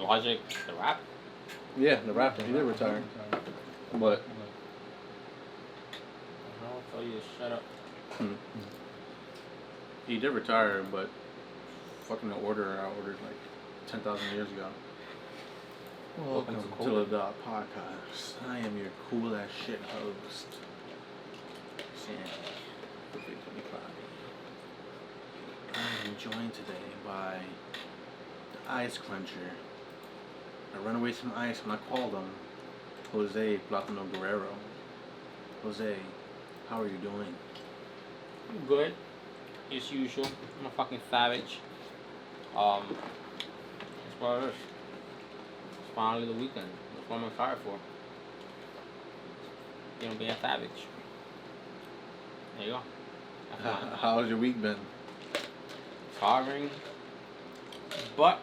Logic, the rap. Yeah, the rapper. He did retire. But I'll tell you to shut up. he did retire, but fucking the order I ordered like 10,000 years ago. Welcome to the Lidat podcast. I am your cool ass shit host, Sam. I am joined today by the Ice Cruncher. I run away from ice when I called him Jose Platano Guerrero. Jose, how are you doing? I'm good. As usual. I'm a fucking savage. That's what it is. It's finally the weekend. That's what I'm excited for. You know, being a savage. There you go. How's your week been? Tiring, but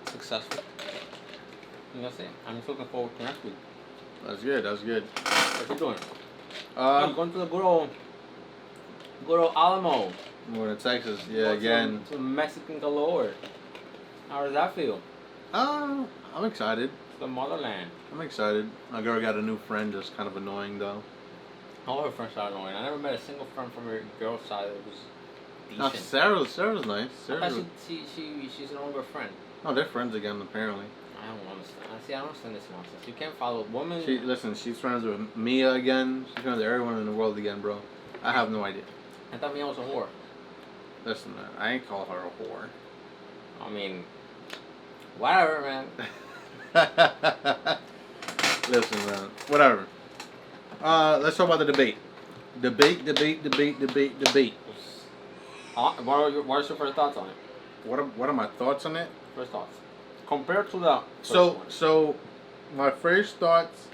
successful. You know what I'm saying? I'm just looking forward to next week. That's good. That's good. What you doing? I'm going to the good old Alamo. We're in Texas, yeah, again. To Mexican galore. How does that feel? I'm excited. It's the motherland. I'm excited. My girl got a new friend that's kind of annoying though. All her friends are annoying. I never met a single friend from her girl's side that was decent. Sarah's nice. She's no longer a friend. No, they're friends again apparently. I don't understand. I don't understand this nonsense. You can't follow a woman. She's friends with Mia again. She's friends with everyone in the world again, bro. I have no idea. I thought Mia was a whore. Listen, man, I ain't call her a whore. I mean, whatever, man. Listen, man, whatever. Let's talk about the debate. Debate. What are your first thoughts on it? What are my thoughts on it? First thoughts. Compared to the So my first thoughts,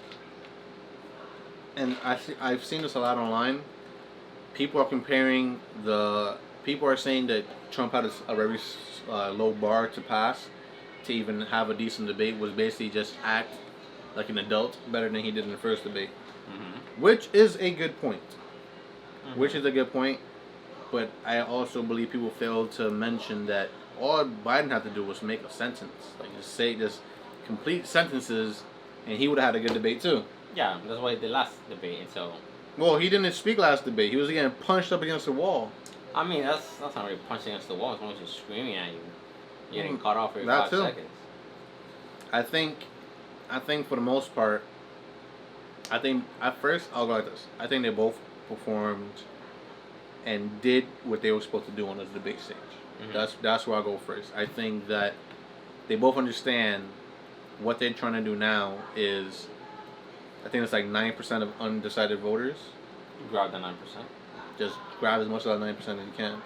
and I've seen this a lot online. People are saying that Trump had a very low bar to pass to even have a decent debate. Was basically just act like an adult better than he did in the first debate, which is a good point. But I also believe people fail to mention that all Biden had to do was make a sentence, like just complete sentences, and he would have had a good debate too. Yeah, that's why the last debate. And so. Well, he didn't speak last debate. He was getting punched up against the wall. I mean, that's not really punching against the wall. It's almost just screaming at you. You're getting cut off every 5 seconds. I think for the most part, at first, I'll go like this. I think they both performed and did what they were supposed to do on the debate stage. That's where I go first. I think that they both understand what they're trying to do now is, I think it's like 9% of undecided voters. Grab the 9%. Just grab as much of that 9% as you can.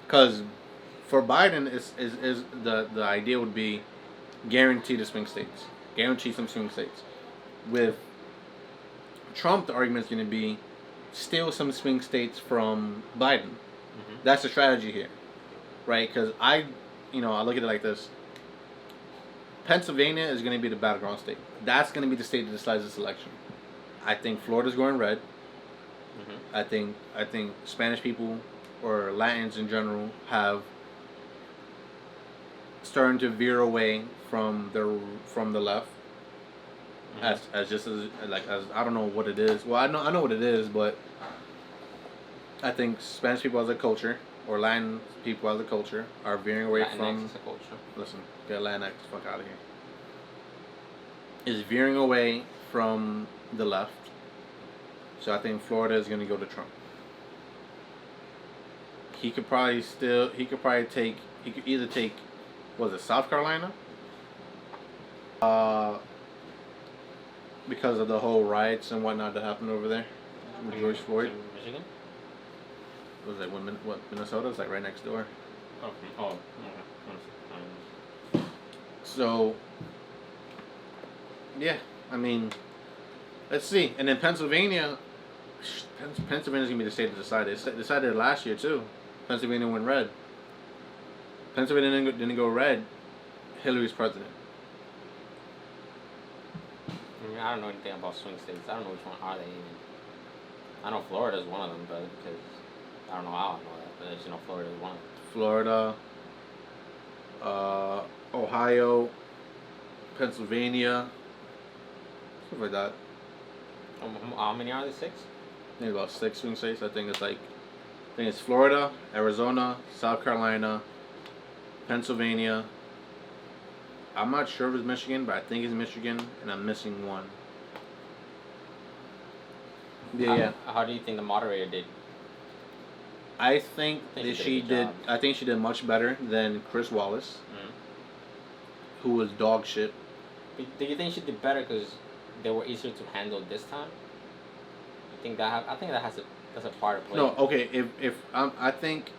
Because for Biden, is the idea would be guarantee the swing states. Guarantee some swing states. With Trump, the argument is going to be steal some swing states from Biden. That's the strategy here. Right? Because I look at it like this. Pennsylvania is going to be the battleground state. That's going to be the state that decides this election. I think Florida's going red. I think Spanish people or Latins in general have starting to veer away from the left. As I don't know what it is. Well, I know what it is, but I think Spanish people as a culture or Latin people as a culture are veering away from. Is a culture. Listen, get Latinx the fuck out of here. Is veering away from the left. So I think Florida is going to go to Trump. He could either take, was it South Carolina? Because of the whole riots and whatnot that happened over there with George Floyd. Michigan? Was it what Minnesota? It's like right next door. Okay. Oh, So, yeah, I mean, let's see. And then Pennsylvania's going to be the state to decide. They decided it last year, too. Pennsylvania went red. Pennsylvania didn't go red. Hillary's president. I don't know anything about swing states. I don't know which one are they even. I know Florida's one of them, but because I don't know how I know that, but I just know Florida is one of them. Florida, Ohio, Pennsylvania, stuff like that. How many are there? 6? I think about 6 swing states. I think it's Florida, Arizona, South Carolina, Pennsylvania. I'm not sure if it's Michigan, but I think it's Michigan, and I'm missing one. Yeah. How do you think the moderator did? I think I that think she she did a good did. job. I think she did much better than Chris Wallace, who was dog shit. Do you think she did better because they were easier to handle this time? You think that? I think that's a part of play. No, okay. If I think,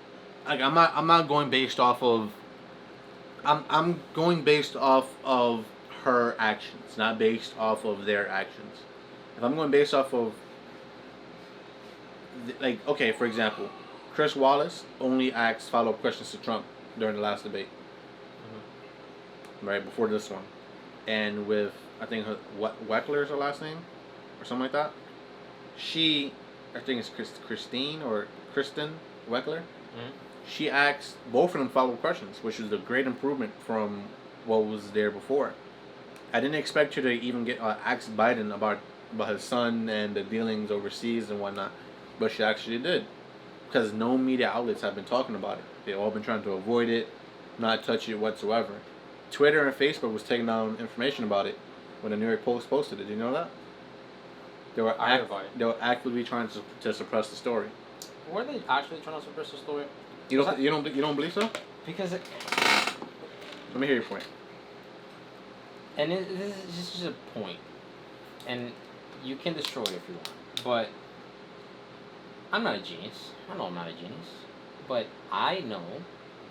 like, I'm not going based off of. I'm going based off of her actions, not based off of their actions. If I'm going based off of, like, okay, for example, Chris Wallace only asked follow-up questions to Trump during the last debate, right before this one, and with I think her Weckler is her last name, or something like that. I think it's Christine or Kristen Weckler. She asked both of them follow-up questions, which was a great improvement from what was there before. I didn't expect her to even get asked Biden about his son and the dealings overseas and whatnot, but she actually did, because no media outlets have been talking about it. They've all been trying to avoid it, not touch it whatsoever. Twitter and Facebook was taking down information about it when the New York Post posted it. Did you know that? They were actively trying to suppress the story. Were they actually trying to suppress the story? You don't believe so? Because Let me hear your point. and this is just a point, and you can destroy it if you want, but I'm not a genius. I know I'm not a genius, but I know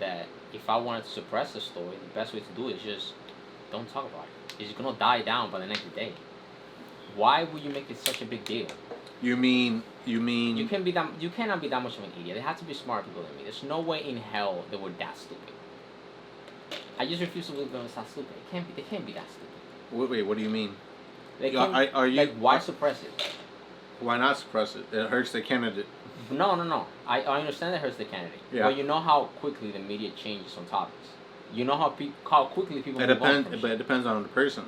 that if I wanted to suppress the story, the best way to do it is just don't talk about it. It's gonna die down by the next day. Why would you make it such a big deal? You mean You cannot be that much of an idiot. There have to be smart people than me. There's no way in hell they were that stupid. I just refuse to believe they're that stupid. They can't be that stupid. wait, what do you mean? They Are can't, you why suppress it? Why not suppress it? It hurts the candidate. No. I understand it hurts the candidate. Yeah. But you know how quickly the media changes on topics. You know how quickly people It move on depends, from but it shit. depends on the person.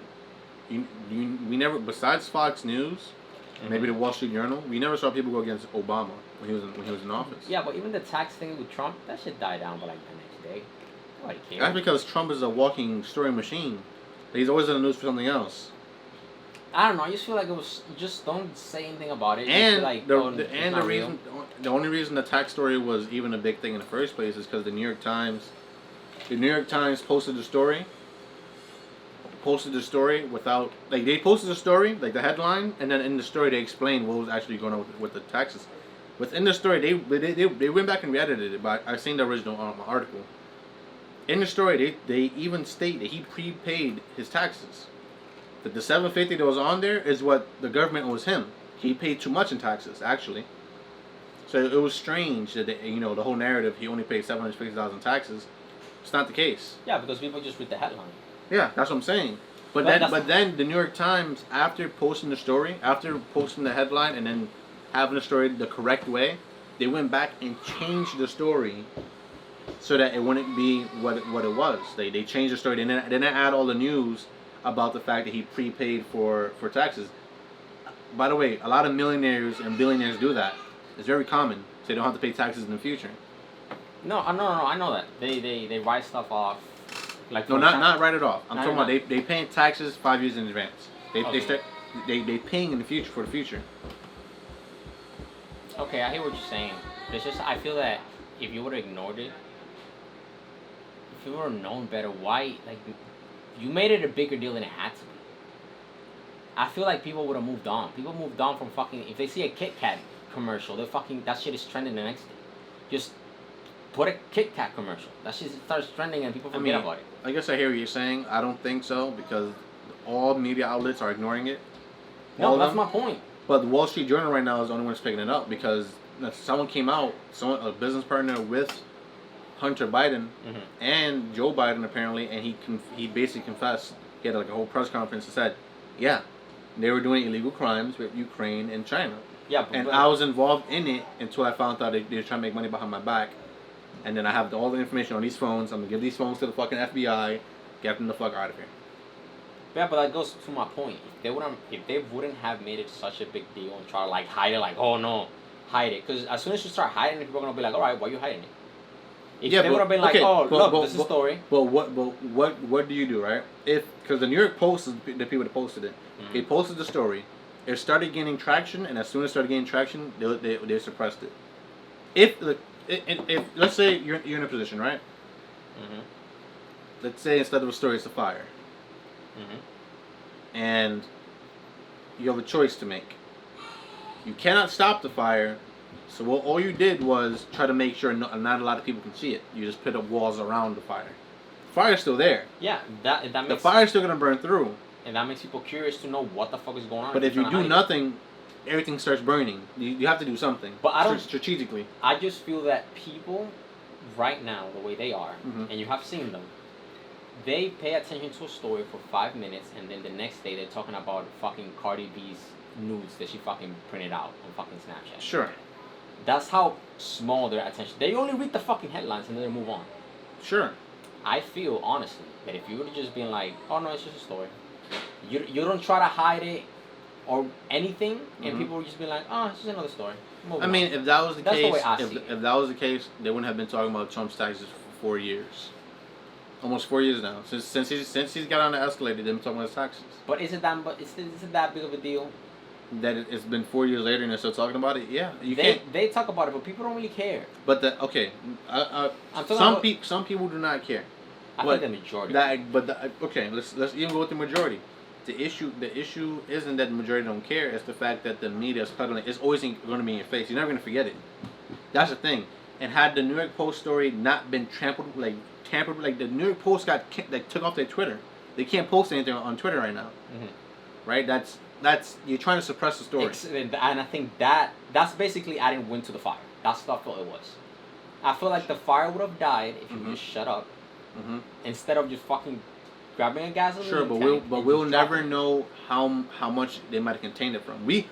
We never, besides Fox News, maybe the Wall Street Journal, we never saw people go against Obama when he was in office. Yeah, but even the tax thing with Trump, that shit died down by like the next day. Nobody cares. That's because Trump is a walking story machine. He's always in the news for something else. I don't know. I just feel like it was just don't say anything about it. And feel like, the only reason the tax story was even a big thing in the first place is because the New York Times posted the story. Without, like, they posted the story, like the headline, and then in the story they explained what was actually going on with the taxes. Within the story, they went back and re-edited it, but I've seen the original article. In the story, they even state that he prepaid his taxes. That the $750 that was on there is what the government owes him. He paid too much in taxes, actually. So it was strange that the whole narrative, he only paid $750,000 in taxes. It's not the case. Yeah, because people just read the headline. Yeah, that's what I'm saying. But then the New York Times, after posting the story, after posting the headline, and then having the story the correct way, they went back and changed the story so that it wouldn't be what it was. They changed the story. They didn't add all the news about the fact that he prepaid for taxes. By the way, a lot of millionaires and billionaires do that. It's very common, so they don't have to pay taxes in the future. No, I know that. They write stuff off. Like, Not write it off. I'm talking about they paying taxes 5 years in advance. They paying in the future for the future. Okay, I hear what you're saying. But it's just I feel that if you would have ignored it, if you would have known better, why you made it a bigger deal than it had to be. I feel like people would have moved on. People moved on from fucking, if they see a Kit Kat commercial, that shit is trending the next day. Just put a Kit Kat commercial. That shit starts trending and people forget about it. I guess I hear what you're saying. I don't think so, because all media outlets are ignoring it. No, that's my point. But the Wall Street Journal right now is the only one that's picking it up, because someone came out, a business partner with Hunter Biden and Joe Biden apparently, and he basically confessed. He had like a whole press conference and said, yeah, they were doing illegal crimes with Ukraine and China. Yeah, but I was involved in it until I found out they were trying to make money behind my back. And then I have all the information on these phones. I'm going to give these phones to the fucking FBI. Get them the fuck out of here. Yeah, but that goes to my point. If they wouldn't have made it such a big deal and try to like hide it, like, oh no, hide it, because as soon as you start hiding it, people are gonna be like, all right, why are you hiding it? If they would have been like, oh look, this is a story. But what do you do, right? Because the New York Post is the people that posted it. Mm-hmm. They posted the story. It started gaining traction, and as soon as it started gaining traction, they suppressed it. If let's say you're in a position, right? Mm-hmm. Let's say instead of a story, it's a fire. Mm-hmm. And you have a choice to make. You cannot stop the fire, so all you did was try to make sure not a lot of people can see it. You just put up walls around the fire. The fire's still there. Yeah, that makes the fire's still gonna burn through. And that makes people curious to know what the fuck is going on. But if you do nothing, everything starts burning. You have to do something. But I don't strategically. I just feel that people right now, the way they are, mm-hmm. and you have seen them, they pay attention to a story for 5 minutes, and then the next day they're talking about fucking Cardi B's nudes that she fucking printed out on fucking Snapchat. Sure. That's how small their attention. They only read the fucking headlines and then they move on. Sure. I feel honestly that if you would have just been like, oh no, it's just a story. You don't try to hide it or anything, and mm-hmm. people would just be like, oh, it's just another story. I mean, if that was the case, if that was the case, they wouldn't have been talking about Trump's taxes for 4 years. Almost 4 years now. Since he's got on the escalator, they've been talking about his taxes. But is it that big of a deal? That it's been 4 years later and they're still talking about it? Yeah, can't. They talk about it, but people don't really care. But some people do not care. I think the majority. Okay, let's even go with the majority. The issue isn't that the majority don't care. It's the fact that the media is peddling. It's always going to be in your face. You're never going to forget it. That's the thing. And had the New York Post story not been tampered, like the New York Post took off their Twitter. They can't post anything on Twitter right now. Mm-hmm. Right? That's you're trying to suppress the story. And I think that's basically adding wind to the fire. That's what I felt it was. I feel like the fire would have died if you mm-hmm. just shut up mm-hmm. instead of just fucking grabbing a gasoline. Sure, but we'll never know how much they might have contained it from. We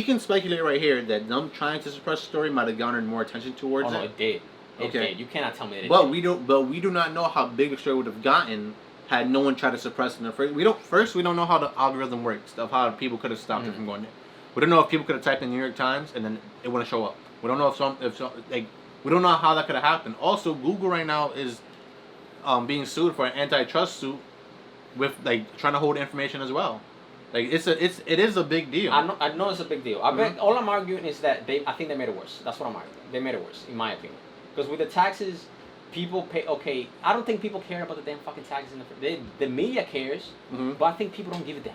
can speculate right here that them trying to suppress the story might have garnered more attention towards it. Oh no, it did. It did. You cannot tell me that it but did. we do not know how big a story would have gotten had no one tried to suppress it in the first. We don't know how the algorithm works, of how people could have stopped it from going there. We don't know if people could have typed in New York Times and then it wouldn't show up. We don't know we don't know how that could have happened. Also, Google right now is being sued for an antitrust suit with trying to hold information as well. It is a big deal. I know it's a big deal. All I'm arguing is that I think they made it worse. That's what I'm arguing. They made it worse, in my opinion. Because with the taxes, people pay. Okay, I don't think people care about the damn fucking taxes the media cares, mm-hmm. but I think people don't give a damn.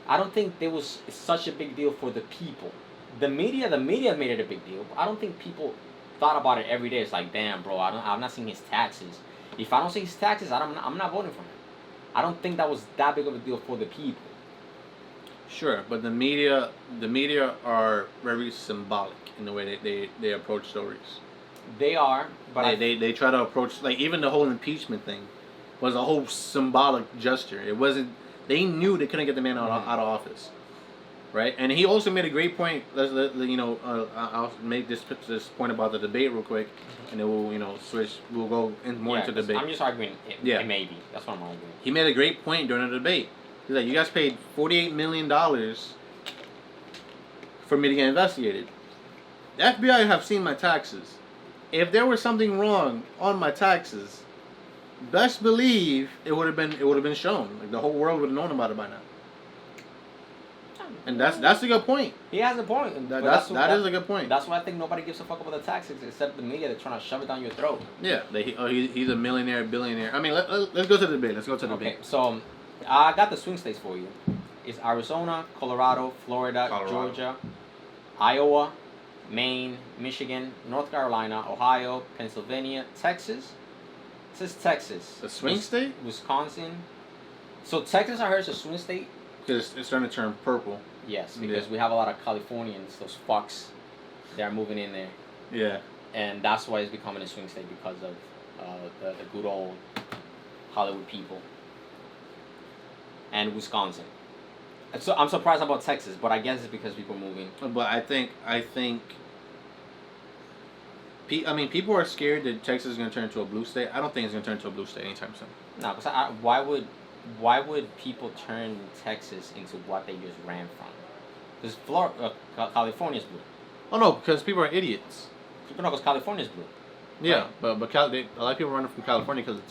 I don't think there was such a big deal for the people. The media made it a big deal, but I don't think people thought about it every day. It's like, damn, bro, I'm not seeing his taxes. If I don't see his taxes, I'm not voting for him. I don't think that was that big of a deal for the people. Sure, but the media are very symbolic in the way they approach stories. They are, but they try to approach, even the whole impeachment thing was a whole symbolic gesture. It wasn't. They knew they couldn't get the man out of office, right? And he also made a great point. I'll make this point about the debate real quick, and then we'll switch. We'll go more into debate. I'm just arguing. It may be. That's what I'm arguing. He made a great point during the debate. He's like, you guys paid $48 million for me to get investigated. The FBI have seen my taxes. If there was something wrong on my taxes, best believe it would have been shown. The whole world would have known about it by now. And that's a good point. He has a point. That is a good point. That's why I think nobody gives a fuck about the taxes except the media. They're trying to shove it down your throat. Yeah, he's a millionaire, billionaire. I mean, let's go to the debate. Okay, so I got the swing states for you. It's Arizona, Colorado, Florida, Georgia, Iowa, Maine, Michigan, North Carolina, Ohio, Pennsylvania, Texas. It says Texas. A swing state? Wisconsin. So Texas, I heard, is a swing state. Because it's starting to turn purple. Yes, because we have a lot of Californians, those fucks, that are moving in there. Yeah. And that's why it's becoming a swing state, because of the good old Hollywood people. And Wisconsin. So I'm surprised about Texas, but I guess it's because people are moving. But I think I mean, people are scared that Texas is going to turn into a blue state. I don't think it's going to turn into a blue state anytime soon. No, because why would people turn Texas into what they just ran from? Because California's blue. Oh no, because people are idiots. People know because California's blue. Yeah, right? but a lot of people running from California because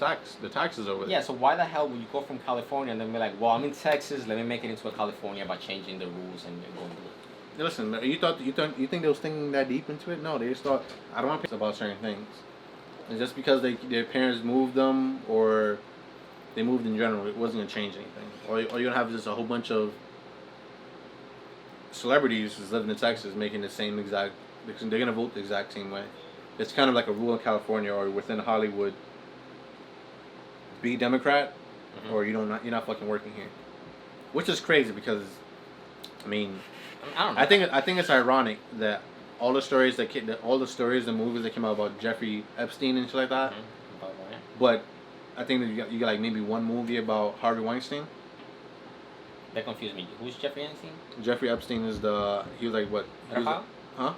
the taxes over there. Yeah, so why the hell would you go from California and then be like, well, I'm in Texas, let me make it into a California by changing the rules and going blue? Listen, you think they was thinking that deep into it? No, they just thought I don't want to about certain things, and just because their parents moved them or they moved in general, it wasn't gonna change anything. Or you're gonna have just a whole bunch of celebrities who's living in Texas making the same exact. They're gonna vote the exact same way. It's kind of like a rule in California or within Hollywood. Be Democrat, or you're not fucking working here, which is crazy because, I mean, I don't know. I think it's ironic that all the stories the movies that came out about Jeffrey Epstein and shit like that, but I think that you got like maybe one movie about Harvey Weinstein. That confused me. Who's Jeffrey Epstein? Jeffrey Epstein he was like what? Pedophile? Huh?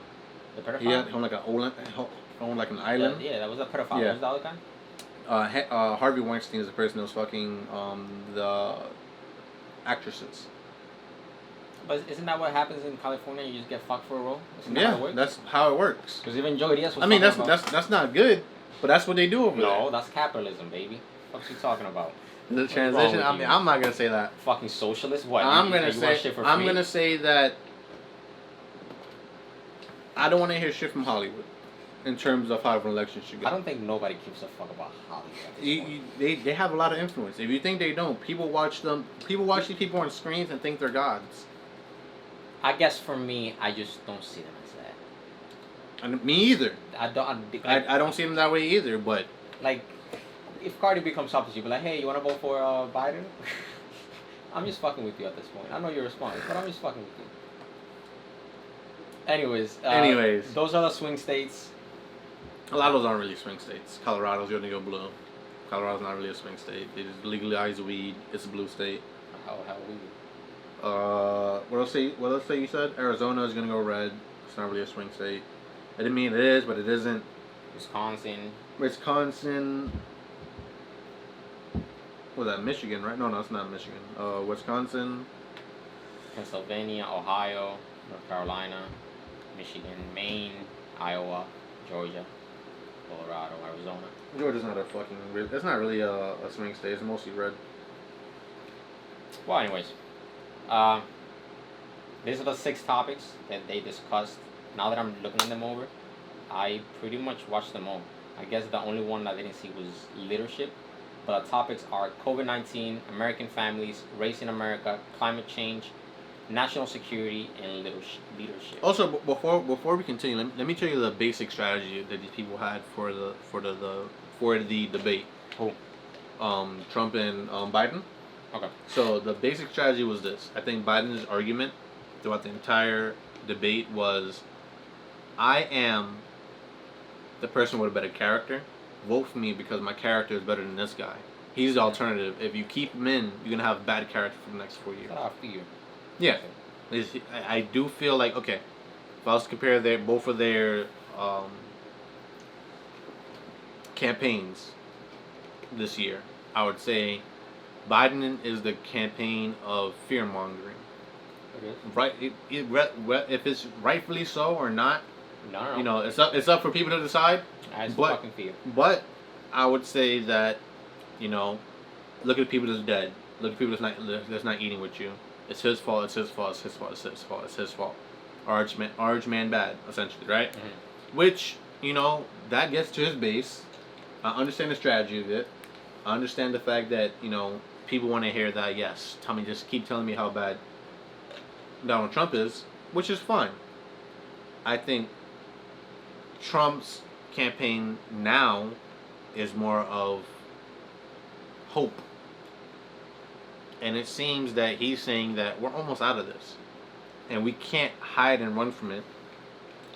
The pedophile? He had owned like an island. Yeah, that was a pedophile. Yeah. What was the other guy? Harvey Weinstein is the person that was fucking the actresses. But isn't that what happens in California? You just get fucked for a role? That's how it works. Because even Joey Diaz was I mean, that's not good, but that's what they do over there. No, that's capitalism, baby. What you talking about? The transition. I mean, I'm not gonna say that. Fucking socialist? What? I'm gonna say that I don't want to hear shit from Hollywood in terms of how an election should go. I don't think nobody gives a fuck about Hollywood. They have a lot of influence. If you think they don't, people watch them. People watch these people on screens and think they're gods. I guess for me, I just don't see them as that. And me either. I don't see them that way either. But like, if Cardi becomes up to you, be like, hey, you wanna vote for Biden? I'm just fucking with you at this point. I know your response, but I'm just fucking with you. Anyways, those are the swing states. A lot of those aren't really swing states. Colorado's going to go blue. Colorado's not really a swing state. They just legalize weed. It's a blue state. How weed? What else say you said? Arizona is going to go red. It's not really a swing state. I didn't mean it is, but it isn't. Wisconsin. What was that? Michigan, right? No, it's not Michigan. Wisconsin. Pennsylvania, Ohio, North Carolina, Michigan, Maine, Iowa, Georgia, Colorado, Arizona. Georgia's not it's not really a swing state. It's mostly red. Well, anyways, these are the 6 topics that they discussed. Now that I'm looking them over, I pretty much watched them all. I guess the only one I didn't see was leadership. But the topics are COVID-19, American families, race in America, climate change, national security, and leadership. Also, before we continue, let me tell you the basic strategy that these people had for the debate. Who? Trump and Biden. Okay. So the basic strategy was this. I think Biden's argument throughout the entire debate was, I am the person with a better character. Vote for me because my character is better than this guy. He's the alternative. If you keep him in, you're going to have bad character for the next 4 years. Yeah. I do feel like, okay, if I was to compare both of their campaigns this year, I would say Biden is the campaign of fear-mongering. Okay. Right? If it's rightfully so or not, no. You know, it's up for people to decide. Fucking fear. But I would say that, you know, look at the people that's dead. Look at the people that's not eating with you. It's his fault. It's his fault. It's his fault. It's his fault. It's his fault. Archman bad, essentially, right? Mm-hmm. Which, you know, that gets to his base. I understand the strategy of it. I understand the fact that, you know, people want to hear that. Yes, just keep telling me how bad Donald Trump is, which is fine. I think Trump's campaign now is more of hope. And it seems that he's saying that we're almost out of this. And we can't hide and run from it.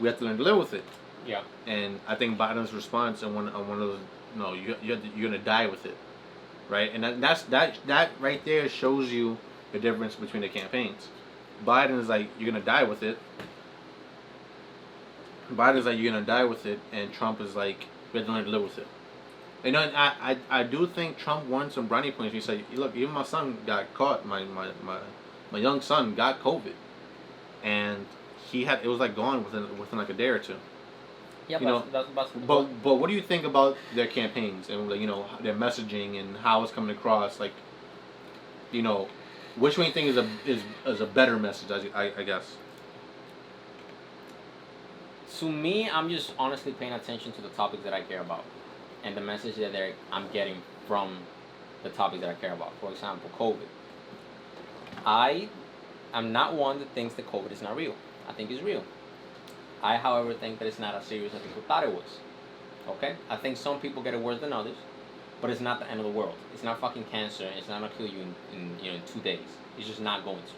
We have to learn to live with it. Yeah. And I think Biden's response on one of those, no, you're going to die with it. Right? And that right there shows you the difference between the campaigns. Biden is like, you're going to die with it. Biden's like, you're gonna die with it, and Trump is like, we have to learn to live with it. You know, and I do think Trump won some brownie points. He said, look, even my son got caught. My young son got COVID, and it was like gone within like a day or two. Yeah, You know, but but what do you think about their campaigns and like, their messaging and how it's coming across? Like, you know, which one you think is a better message? I guess. to me, I'm just honestly paying attention to the topics that I care about, and the message that I'm getting from the topics that I care about. For example, COVID. I am not one that thinks that COVID is not real. I think it's real. I, however, think that it's not as serious as people thought it was. Okay? I think some people get it worse than others, but it's not the end of the world. It's not fucking cancer. It's not gonna kill you in 2 days. It's just not going to.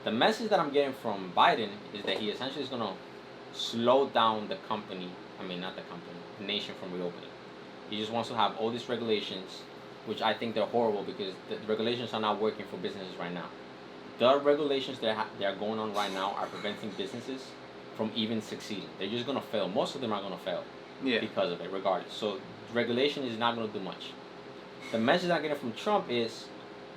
The message that I'm getting from Biden is that he essentially is gonna slow down the company. I mean, not the company, the nation from reopening. He just wants to have all these regulations, which I think they're horrible because the regulations are not working for businesses right now. The regulations that are going on right now are preventing businesses from even succeeding. They're just gonna fail. Most of them are gonna fail because of it, regardless. So regulation is not gonna do much. The message I'm getting from Trump is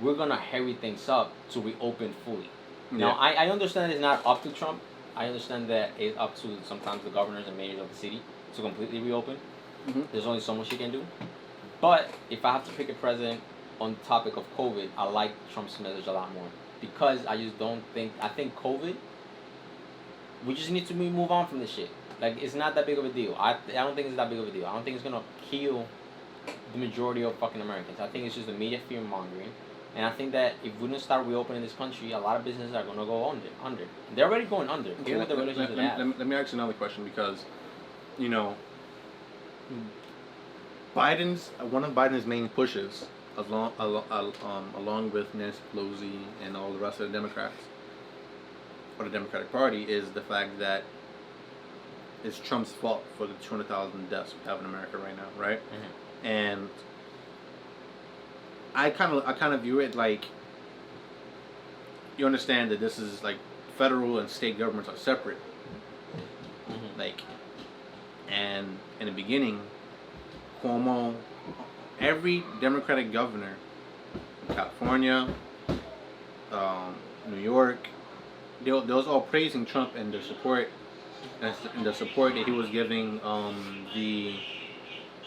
we're gonna hurry things up to reopen fully. Now I understand it's not up to Trump. I understand that it's up to sometimes the governors and mayors of the city to completely reopen. Mm-hmm. There's only so much you can do. But if I have to pick a president on the topic of COVID, I like Trump's message a lot more because I just don't think I think COVID. We just need to move on from this shit. Like it's not that big of a deal. I don't think it's that big of a deal. I don't think it's gonna kill the majority of fucking Americans. I think it's just the media fear mongering. And I think that if we don't start reopening this country, a lot of businesses are gonna go under. They're already going under. Okay, With the relations that they have. let me ask you another question because, you know, one of Biden's main pushes, along with Nancy Pelosi and all the rest of the Democrats or the Democratic Party, is the fact that it's Trump's fault for the 200,000 deaths we have in America right now, right? Mm-hmm. And I kind of view it like, you understand that this is like federal and state governments are separate. Mm-hmm. Like, and in the beginning, Cuomo, every Democratic governor, California, New York, they was all praising Trump and their support, and the support that he was giving the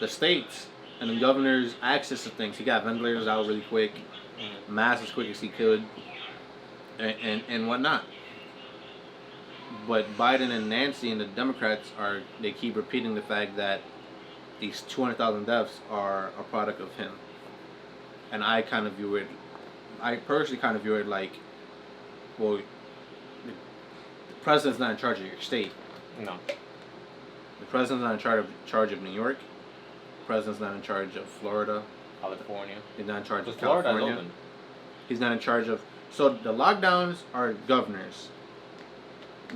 states and the governors access to things. He got ventilators out really quick, masks as quick as he could, and whatnot. But Biden and Nancy and the Democrats they keep repeating the fact that these 200,000 deaths are a product of him. And I personally kind of view it like, well, the president's not in charge of your state. No. The president's not in charge of New York. The president's not in charge of Florida. California. He's not in charge of Florida's California. open. He's not in charge of. So the lockdowns are governors.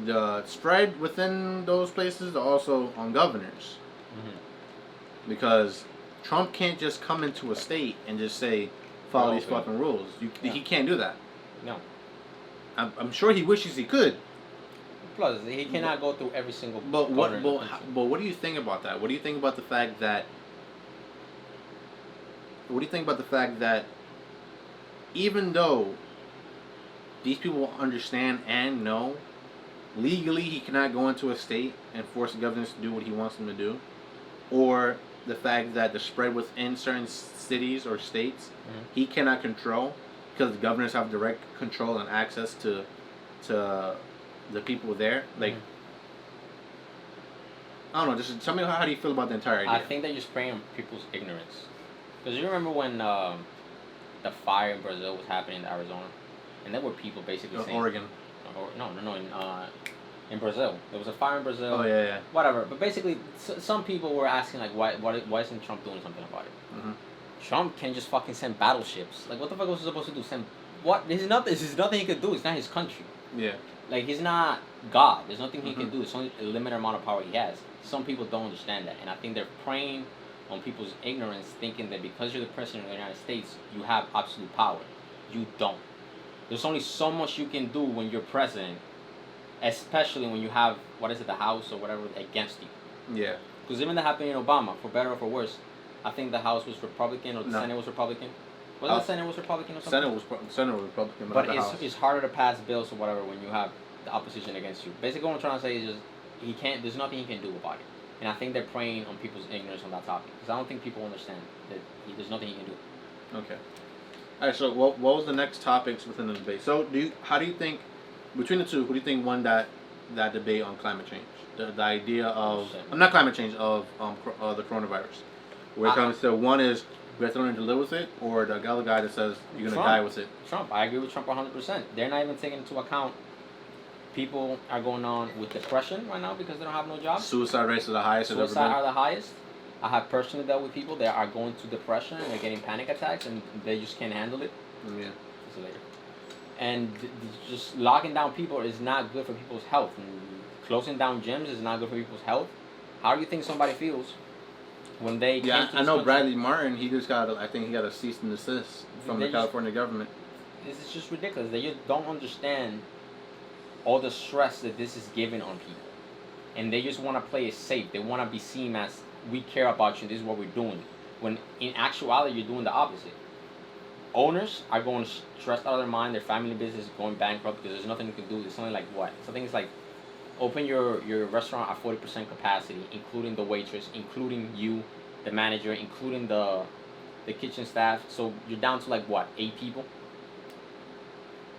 The spread within those places are also on governors. Mm-hmm. Because Trump can't just come into a state and just say, follow these fucking rules. He can't do that. No. I'm sure he wishes he could. Plus, he cannot go through every single. But what do you think about that? What do you think about the fact that? What do you think about the fact that even though these people understand and know legally he cannot go into a state and force the governors to do what he wants them to do, or the fact that the spread within certain cities or states he cannot control because the governors have direct control and access to the people there. Like, I don't know. Just tell me how do you feel about the entire idea? I think that you're spraying on people's ignorance. Because you remember when the fire in Brazil was happening in Arizona, and there were people basically saying Oregon. No, in Brazil there was a fire in Brazil. Oh yeah. Whatever, but basically some people were asking like why isn't Trump doing something about it? Mm-hmm. Trump can just fucking send battleships. Like what the fuck was he supposed to do? Send what? This is nothing he could do. It's not his country. Yeah. Like he's not God. There's nothing he can do. It's only a limited amount of power he has. Some people don't understand that, and I think they're preying on people's ignorance, thinking that because you're the president of the United States, you have absolute power. You don't. There's only so much you can do when you're president especially when you have the House or whatever against you. Yeah. Because even that happened in Obama, for better or for worse. I think the House was Republican or the No. Senate was Republican. Was House- the Senate was Republican or something? Senate was Republican, but But not the House. it's harder to pass bills or whatever when you have the opposition against you. Basically, what I'm trying to say is just he can't. There's nothing he can do about it. And I think they're preying on people's ignorance on that topic because I don't think people understand that there's nothing he can do. Okay. All right. So what was the next topics within the debate? So how do you think between the two? Who do you think won that debate on climate change? The idea of not climate change of the coronavirus, where it comes to one is we have to learn to live with it, or the other guy that says you're gonna die with it. Trump. I agree with Trump 100%. They're not even taking into account people are going on with depression right now because they don't have no job. Suicide rates are the highest. Suicide are the highest. I have personally dealt with people that are going to depression and they're getting panic attacks and they just can't handle it. Yeah. See you later. And just locking down people is not good for people's health. And closing down gyms is not good for people's health. How do you think somebody feels when they? Yeah, I know Bradley Martin. He just got. I think he got a cease and desist from the California government. This is just ridiculous. They just don't understand all the stress that this is giving on people, and they just want to play it safe. They want to be seen as we care about you. This is what we're doing. When in actuality, you're doing the opposite. Owners are going stressed out of their mind. Their family business is going bankrupt because there's nothing you can do. It's only like what? Something is like open your restaurant at 40% capacity, including the waitress, including you, the manager, including the kitchen staff. So you're down to like what? 8 people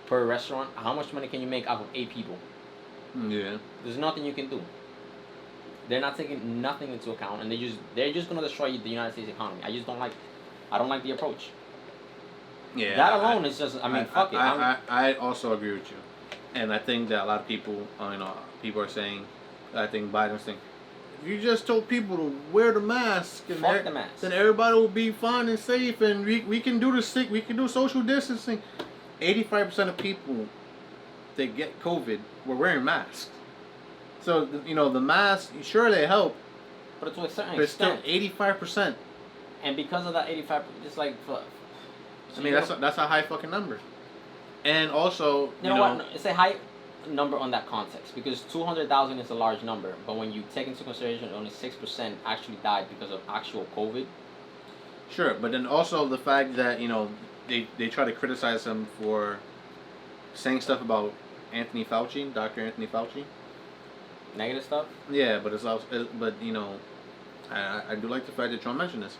per restaurant. How much money can you make out of 8 people? Yeah. There's nothing you can do. They're not taking nothing into account, and they're just gonna destroy the United States economy. I don't like the approach. Yeah. That alone is just. I mean, fuck it. I also agree with you, and I think that a lot of people, people are saying, I think Biden's saying, if you just told people to wear the mask, and fuck the mask, then everybody will be fine and safe, and we can do we can do social distancing. 85% of people that get COVID were wearing masks. So the masks, sure they help, but to a certain but it's still extent. 85%. And because of that 85%, just like. I mean, that's a high fucking number. And also, you know what? It's a high number on that context because 200,000 is a large number, but when you take into consideration only 6% actually died because of actual COVID. Sure, but then also the fact that they try to criticize him for saying stuff about Anthony Fauci, Dr. Anthony Fauci. Negative stuff. Yeah, but it's also, I do like the fact that Trump mentioned this.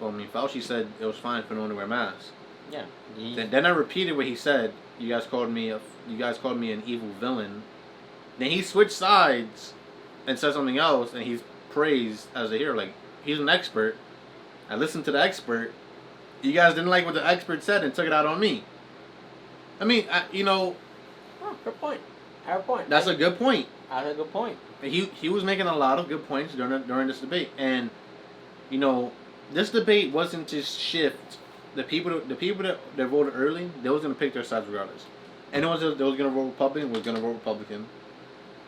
Well, I mean, Fauci said it was fine for no one to wear masks. Yeah. Then I repeated what he said. You guys called me an evil villain. Then he switched sides and said something else, and he's praised as a hero. Like, he's an expert. I listened to the expert. You guys didn't like what the expert said and took it out on me. I mean, Oh, good point. I have a point. That's a good point. I have a good point. He was making a lot of good points during this debate, and this debate wasn't to shift the people that voted early. They was gonna pick their sides regardless. Anyone that was gonna vote Republican was gonna vote Republican.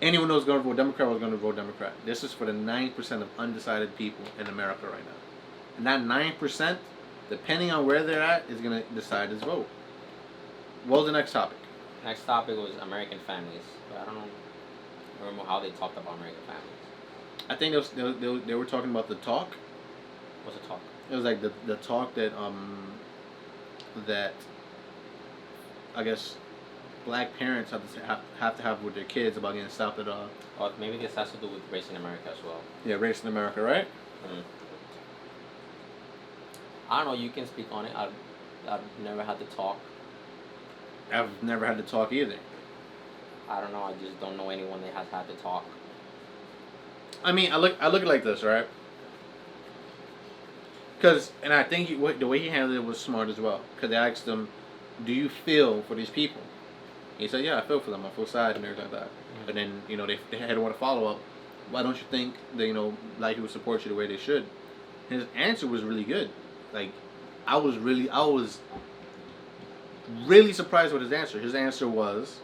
Anyone that was gonna vote Democrat was gonna vote Democrat. This is for the 9% of undecided people in America right now, and that 9%, depending on where they're at, is gonna decide this vote. What was the next topic? Next topic was American families. But I don't remember how they talked about American families. I think they were talking about the talk. What's the talk? It was like the talk that that I guess black parents have to have with their kids about getting stopped at Or maybe this has to do with race in America as well. Yeah, race in America, right? I don't know. You can speak on it. I've never had to talk. I've never had to talk either. I don't know. I just don't know anyone that has had to talk. I mean, I look at it like this, right? And I think the way he handled it was smart as well. Because they asked him, "Do you feel for these people?" He said, "Yeah, I feel for them. I feel sad and everything like that." But then they had to want to follow up. Why don't you think that black people support you the way they should? His answer was really good. Like, I was really surprised with his answer. His answer was,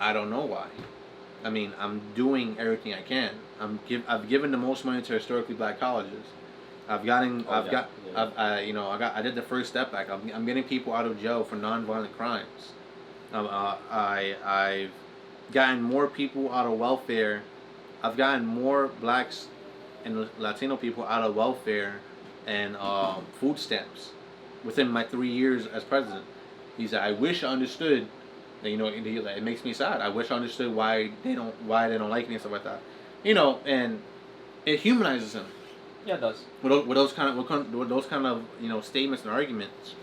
"I don't know why. I mean, I'm doing everything I can. I've given the most money to historically black colleges. I did the First Step Act. I'm getting people out of jail for nonviolent crimes. gotten more people out of welfare. I've gotten more blacks and Latino people out of welfare and food stamps within my 3 years as president. He said, "I wish I understood that, it makes me sad. I wish I understood why they don't like me and stuff like that, and it humanizes him Yeah, it does. with those kind of statements and arguments.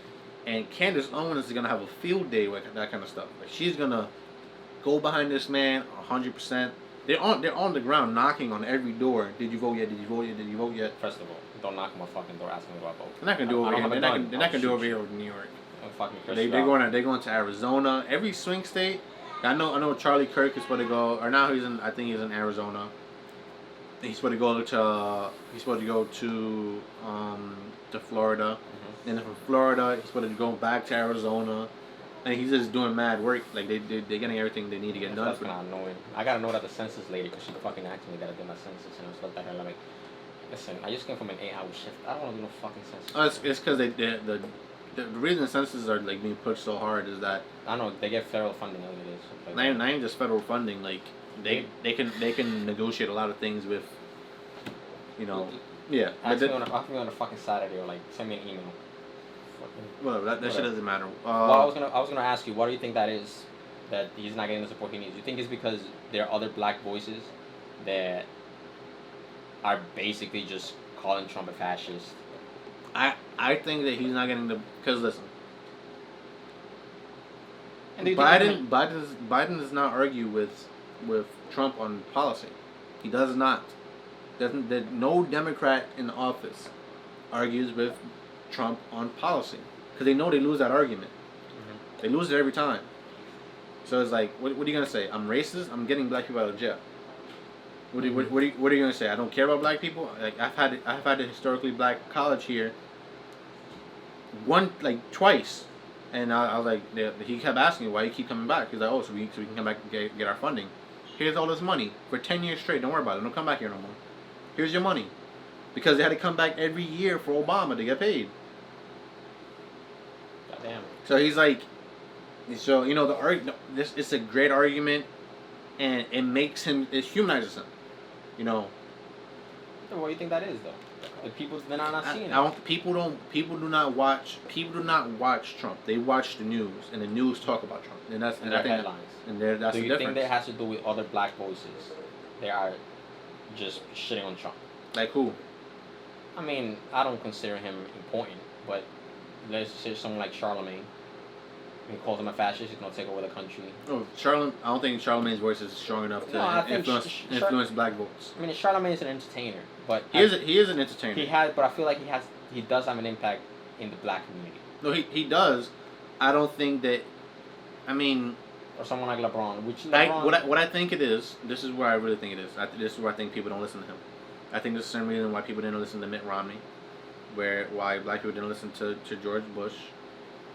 And Candace Owens is gonna have a field day with that kind of stuff. Like she's gonna go behind this man 100%. They're on the ground knocking on every door. Did you vote yet? Did you vote yet? Did you vote yet? First of all, don't knock on my fucking door asking me do I vote. They're not gonna do I over don't here. have a They're not gun. gonna do I'll over shoot here you. with New York. I'm fucking curse They're you out. going to Arizona. Every swing state. I know Charlie Kirk is supposed to go, or now I think he's in Arizona. He's supposed to go to Florida. Mm-hmm. And then from Florida, he's supposed to go back to Arizona. And he's just doing mad work. Like they're getting everything they need to get done. That's kind of annoying. I gotta know that the census lady, because she fucking asked me that I did my census, and I was like, that like, listen, I just came from an 8-hour shift. I don't want to do no fucking census. Oh, it's because the reason the censuses are like being pushed so hard is that I know they get federal funding on it. So not even just federal funding. Like they can negotiate a lot of things with, yeah. Ask me on a fucking Saturday, or like send me an email. Whatever. That shit doesn't matter. Well, I was gonna ask you, what do you think that is? That he's not getting the support he needs. You think it's because there are other black voices that are basically just calling Trump a fascist? I think that he's not getting because listen, And do you Biden does not argue with Trump on policy. He does not. No Democrat in office argues with Trump on policy because they know they lose that argument. Mm-hmm. They lose it every time. So it's like, what are you gonna say? I'm racist. I'm getting black people out of jail. What are you gonna say? I don't care about black people. Like I've had a historically black college here. Twice, and I was like, he kept asking me why you keep coming back. He's like, oh, so we can come back and get our funding. Here's all this money for 10 years straight. Don't worry about it. Don't come back here no more. Here's your money, because they had to come back every year for Obama to get paid. Goddamn. So he's like, it's a great argument, and it humanizes him, What do you think that is, though? The people they're not seeing it. People do not watch Trump. They watch the news, and the news talk about Trump, and that's And their headlines. That's the difference. Do you think that has to do with other black voices? They are just shitting on Trump. Like who? I mean, I don't consider him important, but let's say someone like Charlemagne. He calls him a fascist. He's gonna take over the country. Oh, I don't think Charlemagne's voice is strong enough to influence black votes. I mean, Charlemagne is an entertainer, but he is an entertainer. But I feel like he does have an impact in the black community. No, he does. I don't think that. I mean, or someone like LeBron, what I think it is. This is where I really think it is. This is where I think people don't listen to him. I think this is the same reason why people didn't listen to Mitt Romney, why black people didn't listen to George Bush,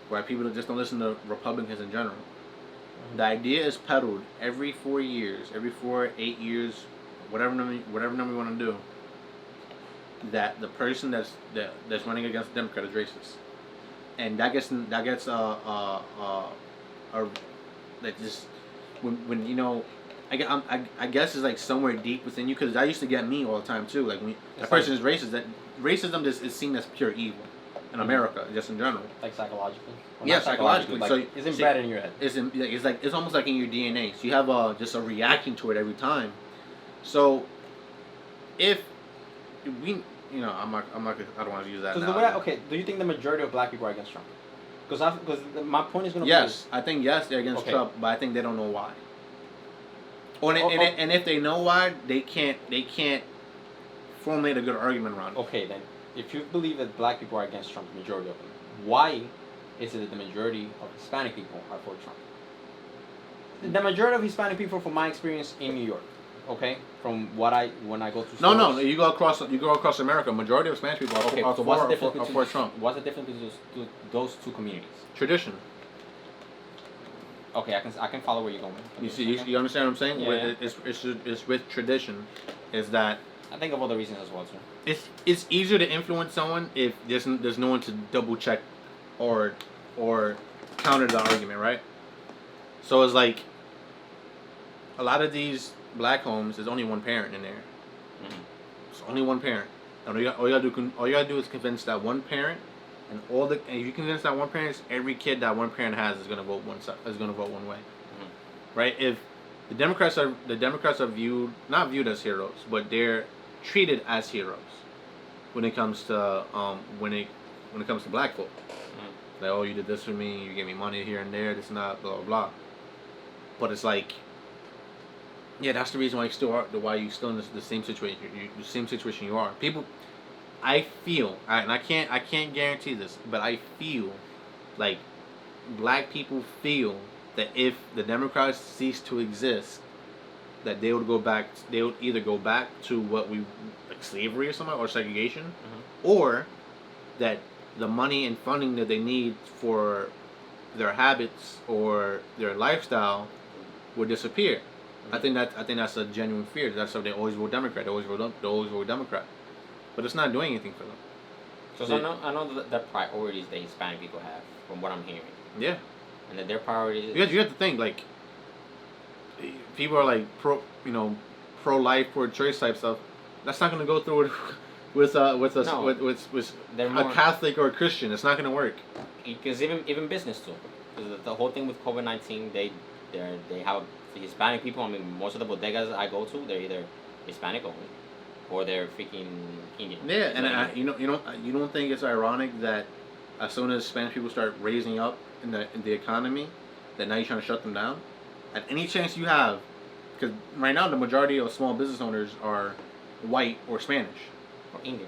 why people just don't listen to Republicans in general. Mm-hmm. The idea is peddled every 4 years, every 8 years, whatever number you want to do. That the person that's running against the Democrat is racist, and that gets like just when I guess it's like somewhere deep within you, because that used to get me all the time too. Like when a person is racist, that racism just is seen as pure evil in America, just in general. Like psychologically. Well, yeah, psychologically. Like, so it's embedded in your head. It's almost like in your DNA. So you have just a reaction to it every time. So if we, I don't want to use that. Now. Do you think the majority of black people are against Trump? Because my point is going to be... Yes, I think they're against Trump, but I think they don't know why. And if they know why, they can't formulate a good argument around it. Okay, then, if you believe that black people are against Trump, the majority of them, why is it that the majority of Hispanic people are for Trump? The majority of Hispanic people, from my experience in New York, okay, when I go to stores, no, you go across America. Majority of Spanish people are for Trump. What's the difference between those two communities? Tradition. Okay, I can follow where you're going. You understand what I'm saying? Yeah. It's with tradition. Is that I think of other reasons as well too. It's easier to influence someone if there's no one to double check or counter the argument, right? So it's like a lot of these black homes, there's only one parent in there. Mm-hmm. It's only one parent, and all you gotta do is convince that one parent, and if you convince that one parent, every kid that one parent has is gonna vote one side, is gonna vote one way, right? If the Democrats are viewed not viewed as heroes, but they're treated as heroes when it comes to when it comes to black folk. Like, oh, you did this for me, you gave me money here and there, this and that, blah blah blah. But it's like, yeah, that's the reason why you still in the same situation. The same situation you are. People, I feel, and I can't guarantee this, but I feel like black people feel that if the Democrats cease to exist, that they would either go back to what we like slavery or something, or segregation, or that the money and funding that they need for their habits or their lifestyle would disappear. I think that's a genuine fear. That's why they always vote Democrat. They always vote Democrat, but it's not doing anything for them. So I know the priorities that Hispanic people have, from what I'm hearing. Yeah. And that their priorities. You have to think, like, people are like pro life, pro choice type stuff. That's not going to go through with a Catholic or a Christian. It's not going to work. Because even business too. Because the whole thing with COVID-19, they have the Hispanic people. I mean, most of the bodegas I go to, they're either Hispanic only, or they're freaking Indian. Yeah, and you don't think it's ironic that as soon as Spanish people start raising up in the economy, that now you're trying to shut them down? At any chance you have, because right now the majority of small business owners are white or Spanish. Or Indian.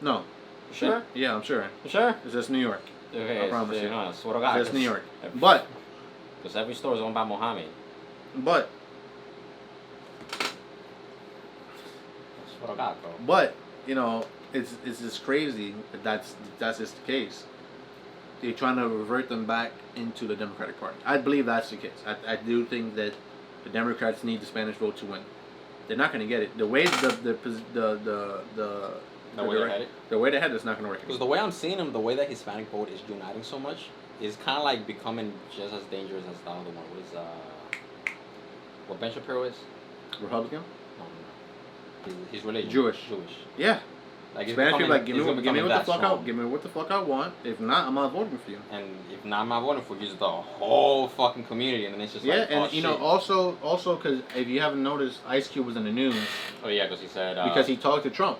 No. You sure? Yeah, I'm sure. You sure? It's just New York. Okay, I promise you. No, swear to God. It's New York. But. Because every store is owned by Mohammed. But. Swear to God, bro. But, it's just crazy that that's just the case. They're trying to revert them back into the Democratic Party. I believe that's the case. I do think that the Democrats need the Spanish vote to win. They're not going to get it. The way the way they head is not going to work. Because the way I'm seeing them, the way that Hispanic vote is uniting so much, is kind of like becoming just as dangerous as the other one. What Ben Shapiro is? Republican? No. He's religious. Jewish. Yeah. Like Spanish people like, give me what the fuck I want. If not, I'm not voting for you. And if not, I'm not voting for you. It's the whole fucking community, and then it's just yeah, like, and also because if you haven't noticed, Ice Cube was in the news. Oh yeah, because he said because he talked to Trump.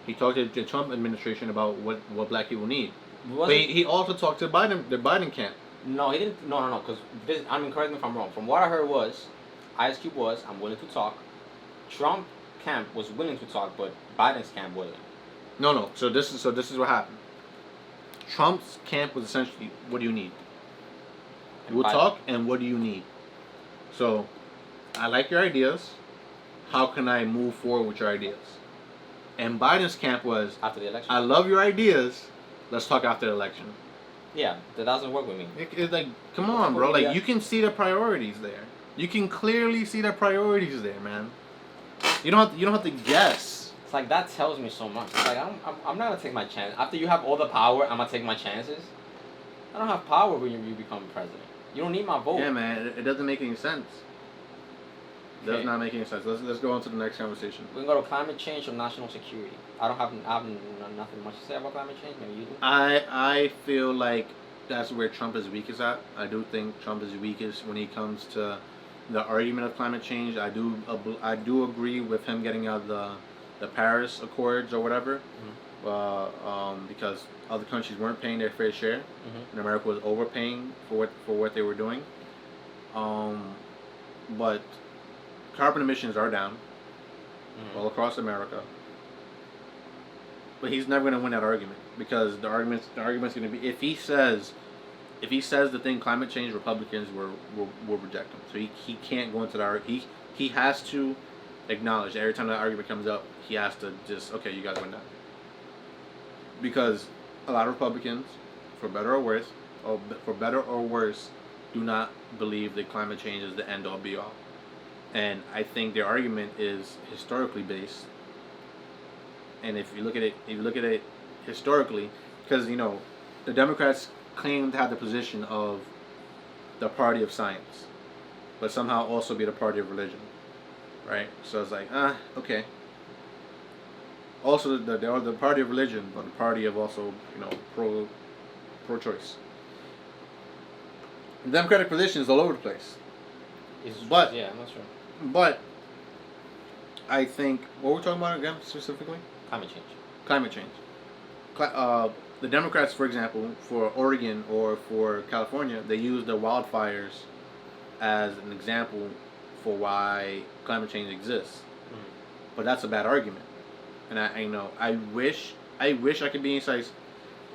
He talked to the Trump administration about what black people need. But he also talked to the Biden camp. No, he didn't. No. Because correct me if I'm wrong. From what I heard was, Ice Cube was, I'm willing to talk. Trump camp was willing to talk, but Biden's camp wasn't. No. So this is what happened. Trump's camp was essentially, what do you need? We'll talk, and what do you need? So, I like your ideas. How can I move forward with your ideas? And Biden's camp was, after the election. I love your ideas. Let's talk after the election. Yeah, that doesn't work with me. It's like, come on, bro. Like, you can see the priorities there. You can clearly see the priorities there, man. You don't have to guess. It's like, that tells me so much. It's like, I'm not gonna take my chance. After you have all the power, I'm gonna take my chances. I don't have power when you become president. You don't need my vote. Yeah, man. It doesn't make any sense. It does not make any sense. Let's go on to the next conversation. We can go to climate change or national security. I have nothing much to say about climate change. Maybe you do. I feel like that's where Trump is weakest at. I do think Trump is weakest when it comes to the argument of climate change. I do agree with him getting out of the Paris Accords or whatever, because other countries weren't paying their fair share, and America was overpaying for what they were doing. But carbon emissions are down all across America. But he's never going to win that argument, because the argument's going to be, if he says the thing climate change, Republicans will reject him. So he can't go into the argument. He has to acknowledge every time that argument comes up, he has to just, okay, you guys win that. Because a lot of Republicans, for better or worse, do not believe that climate change is the end all be all. And I think their argument is historically based. And if you look at it historically, because the Democrats claim to have the position of the party of science, but somehow also be the party of religion, right? So it's like, okay. Also, they're the party of religion, but the party of also, pro-choice. The Democratic position is all over the place. But yeah, I'm not sure. But I think what we're talking about again specifically? Climate change. Climate change. The Democrats, for example, for Oregon or for California, they use the wildfires as an example for why climate change exists. But that's a bad argument. And I wish I could be inside.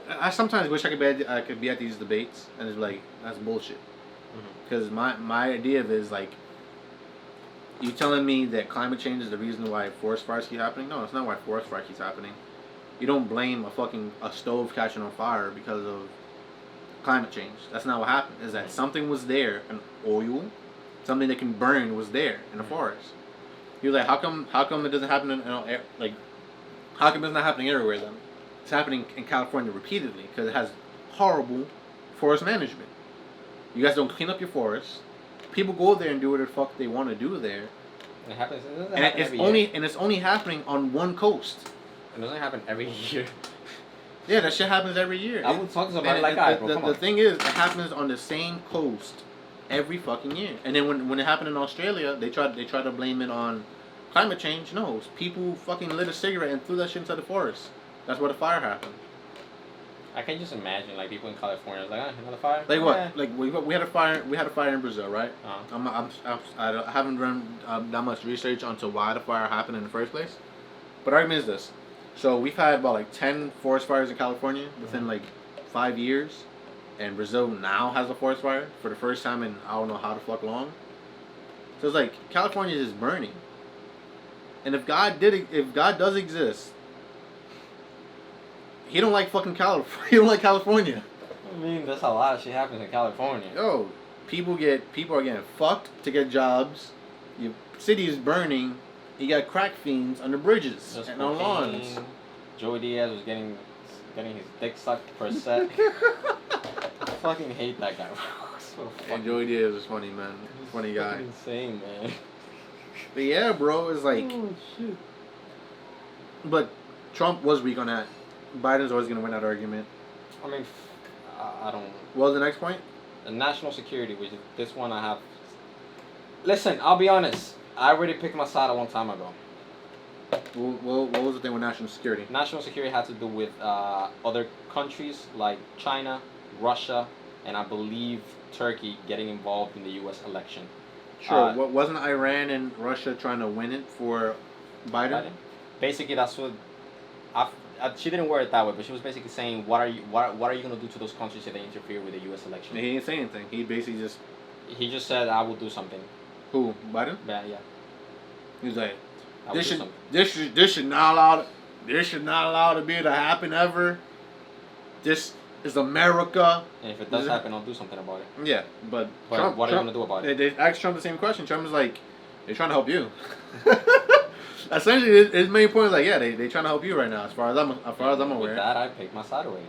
I sometimes wish I could be at these debates and it's like that's bullshit. Because my idea of it is like, you telling me that climate change is the reason why forest fires keep happening? No, it's not why forest fire keeps happening. You don't blame a stove catching on fire because of climate change. That's not what happened. Is that something was there, an oil, something that can burn was there in the forest. He was like, how come it doesn't happen how come it's not happening everywhere then? It's happening in California repeatedly because it has horrible forest management. You guys don't clean up your forests. People go there and do whatever the fuck they want to do there. And it happens. It doesn't And happen it's every only year. and it's only happening on one coast. It doesn't happen every year. Yeah, that shit happens every year. I would talk to somebody like that, bro. The thing is, it happens on the same coast every fucking year. And then when it happened in Australia, they try to blame it on climate change. No, it's people fucking lit a cigarette and threw that shit inside the forest. That's where the fire happened. I can just imagine like people in California like, another fire. Like what? Yeah. Like we had a fire. We had a fire in Brazil, right? I haven't done that much research onto why the fire happened in the first place. But the argument is this: so we've had about like 10 forest fires in California within like 5 years, and Brazil now has a forest fire for the first time in I don't know how the fuck long. So it's like California is burning, and if God does exist, he don't like fucking California. He don't like California. I mean, there's a lot of shit happens in California. Yo, people are getting fucked to get jobs. Your city is burning. You got crack fiends under bridges There's and on cocaine. lawns. Joey Diaz was getting his dick sucked per set. I fucking hate that guy. So And Joey Diaz is funny, man. Funny guy. fucking insane, man. But yeah, bro, it's like. Oh shit. But Trump was weak on that. Biden's always gonna win that argument. I mean, I don't. What was the next point? The national security, which is this one I have. Listen, I'll be honest. I already picked my side a long time ago. What was the thing with national security? National security had to do with other countries like China, Russia, and I believe Turkey getting involved in the U.S. election. Sure. Wasn't Iran and Russia trying to win it for Biden? Basically, that's what. She didn't word it that way, but she was basically saying, "What are you gonna do to those countries if they interfere with the U.S. election?" He didn't say anything. He basically just. He just said, "I will do something." Who? Biden? Yeah. He was like, I will do something. this should not allow to be to happen ever. This is America. And if it does happen, I'll do something about it. Yeah, but Trump, what are you gonna do about it? They asked Trump the same question. Trump was like, "They're trying to help you." Essentially, his main point is like, "Yeah, they trying to help you right now." As far as I'm aware. With that, I picked my side away.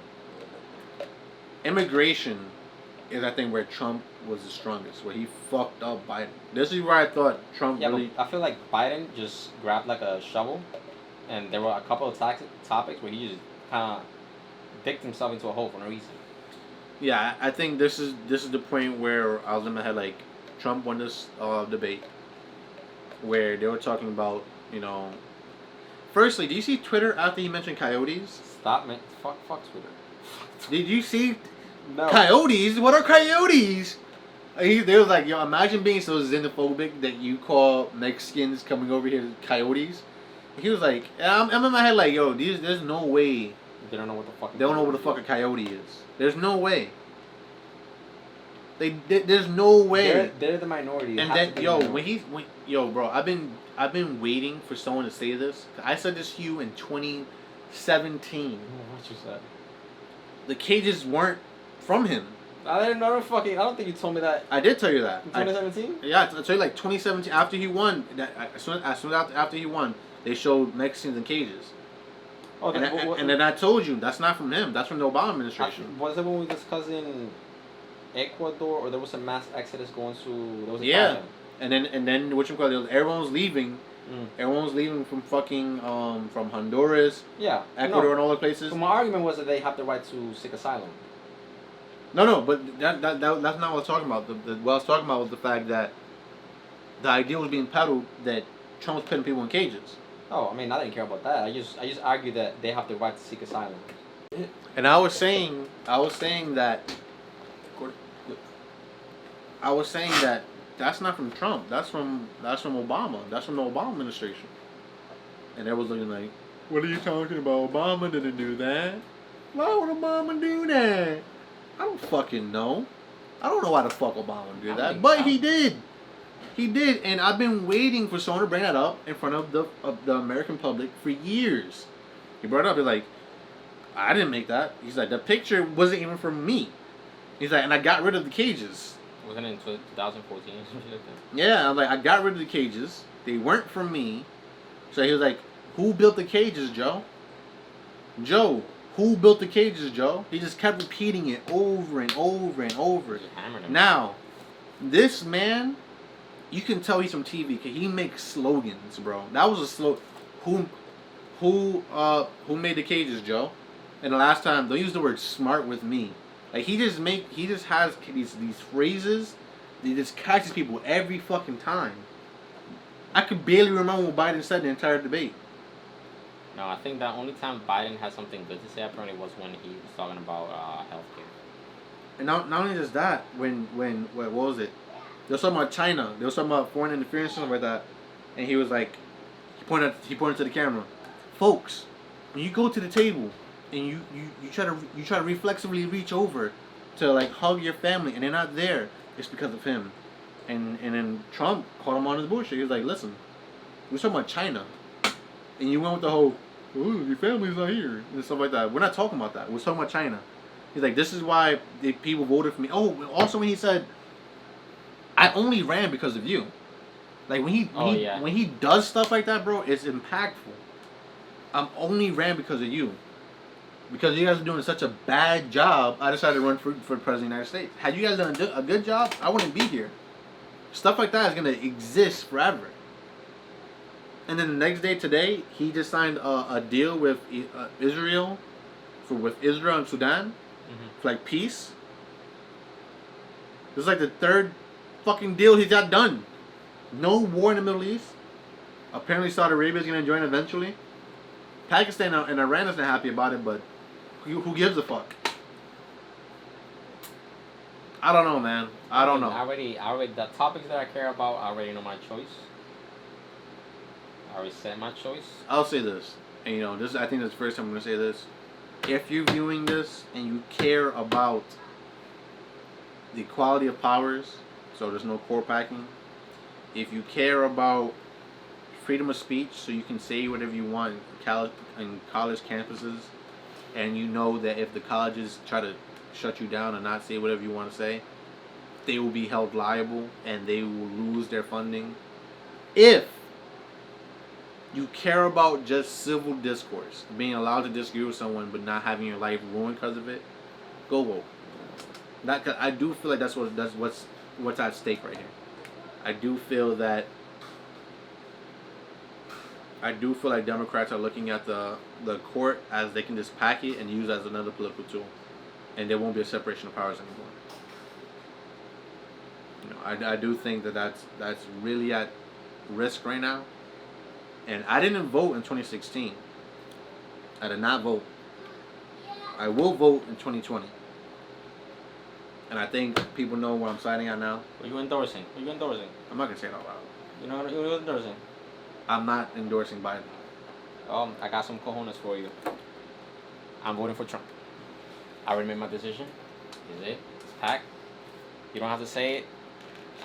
Immigration is, I think, where Trump was the strongest, where he fucked up Biden. This is where I thought Trump really. But I feel like Biden just grabbed like a shovel, and there were a couple of topics where he just kind of dicked himself into a hole for no reason. Yeah, I think this is the point where I was in my head like, Trump won this debate, where they were talking about, Firstly, do you see Twitter after he mentioned coyotes? Stop, man. Fuck Twitter. Did you see No. coyotes? What are coyotes? They was like, yo, imagine being so xenophobic that you call Mexicans coming over here coyotes. He was like, I'm in my head like, yo, there's no way. They don't know what the fuck. They don't know what the fuck a coyote is. There's no way. There's no way. They're the minority. And then bro, I've been waiting for someone to say this. I said this to you in 2017. What you said? The cages weren't from him. I don't think you told me that. I did tell you that. In 2017? Yeah, I told you like 2017 after he won. As soon after he won, they showed Mexicans in cages. Oh, and then I told you that's not from him. That's from the Obama administration. Was it when we was discussing Ecuador, or there was a mass exodus going to. There was a Yeah. thailand. And then what you call it? Everyone's leaving. Mm. Everyone's leaving from fucking from Honduras, Yeah. Ecuador, No. and all the places. So my argument was that they have the right to seek asylum. No, but that's not what I was talking about. What I was talking about was the fact that the idea was being peddled that Trump's putting people in cages. Oh, I mean, I didn't care about that. I just argue that they have the right to seek asylum. And I was saying that that's not from Trump. That's from Obama. That's from the Obama administration. And they was looking like, what are you talking about? Obama didn't do that. Why would Obama do that? I don't fucking know. I don't know why the fuck Obama did that, but he did. He did, and I've been waiting for someone to bring that up in front of the American public for years. He brought it up. He's like, I didn't make that. He's like, the picture wasn't even from me. He's like, and I got rid of the cages. Wasn't it in 2014 or something like that? Yeah, I'm like, I got rid of the cages. They weren't from me. So he was like, who built the cages, Joe? Joe, who built the cages, Joe? He just kept repeating it over and over and over. Just hammering him. Now, this man, you can tell he's from TV because he makes slogans, bro. That was a slogan. Who made the cages, Joe? And the last time, don't use the word smart with me. Like he just has these phrases that just catches people every fucking time. I could barely remember what Biden said the entire debate. No, I think the only time Biden had something good to say apparently was when he was talking about healthcare. And not only just that, when what was it? They were talking about China. They were talking about foreign interference and stuff like that. And he was like, he pointed to the camera, folks, when you go to the table and you try to reflexively reach over to like hug your family and they're not there, it's because of him. And then Trump called him on his bullshit. He was like, listen, we're talking about China, and you went with the whole, oh, your family's not here and stuff like that. We're not talking about that. We're talking about China. He's like, this is why the people voted for me. Oh, also when he said, I only ran because of you. Like when he does stuff like that, bro, it's impactful. I'm only ran because of you. Because you guys are doing such a bad job, I decided to run for the president of the United States. Had you guys done a good job, I wouldn't be here. Stuff like that is going to exist forever. And then the next day, today, he just signed a deal with Israel, with Israel and Sudan, for like peace. This is like the third fucking deal he's got done. No war in the Middle East. Apparently Saudi Arabia is going to join eventually. Pakistan and Iran isn't happy about it, but who gives a fuck? I don't know, man. I don't know. I already, the topics that I care about, I already know my choice. I already said my choice. I'll say this, and you know, I think this is the first time I'm gonna say this. If you're viewing this and you care about the equality of powers, so there's no core packing. If you care about freedom of speech, so you can say whatever you want in college campuses, and you know that if the colleges try to shut you down and not say whatever you want to say, they will be held liable and they will lose their funding. If you care about just civil discourse, being allowed to disagree with someone but not having your life ruined because of it, go vote. I do feel like that's what's at stake right here. I do feel like Democrats are looking at the court as they can just pack it and use it as another political tool, and there won't be a separation of powers anymore. You know, I do think that's really at risk right now. And I didn't vote in 2016. I did not vote. I will vote in 2020. And I think people know where I'm siding at now. What are you endorsing? I'm not gonna say it out loud. You know what you're endorsing? I'm not endorsing Biden. I got some cojones for you. I'm voting for Trump. I already made my decision. Is it? It's packed. You don't have to say it.